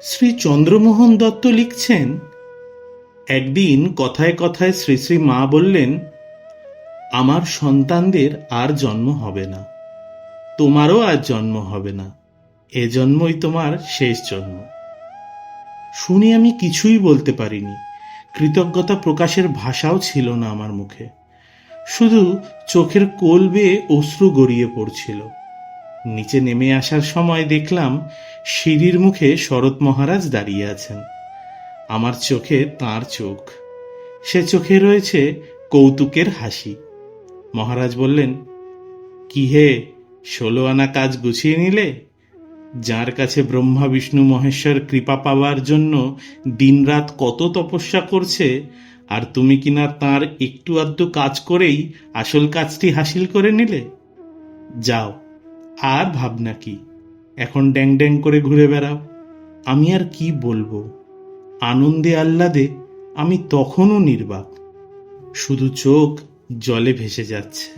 শ্রী চন্দ্রমোহন দত্ত লিখছেন, একদিন কথায় কথায় শ্রী শ্রী মা বললেন, আমার সন্তানদের আর জন্ম হবে না, তোমারও আর জন্ম হবে না, এ জন্মই তোমার শেষ জন্ম। শুনে আমি কিছুই বলতে পারিনি। কৃতজ্ঞতা প্রকাশের ভাষাও ছিল না আমার মুখে। শুধু চোখের কোল বেয়ে অশ্রু গড়িয়ে পড়ছিল। নিচে নেমে আসার সময় দেখলাম সিঁড়ির মুখে শরৎ মহারাজ দাঁড়িয়ে আছেন। আমার চোখে তাঁর চোখ, সে চোখে রয়েছে কৌতুকের হাসি। মহারাজ বললেন, কি হে, 16 আনা কাজ গুছিয়ে নিলে? যার কাছে ব্রহ্মা বিষ্ণু মহেশ্বর কৃপা পাওয়ার জন্য দিনরাত কত তপস্যা করছে, আর তুমি কিনা তার একটু আধটু কাজ করেই আসল কাজটি হাসিল করে নিলে। যাও, আর ভাবনা কি, এখন ড্যাং ড্যাং করে ঘুরে বেড়াও। আমি আর কি বলবো। আনন্দে আহ্লাদে আমি তখনও নির্বাক, শুধু চোখ জলে ভেসে যাচ্ছে।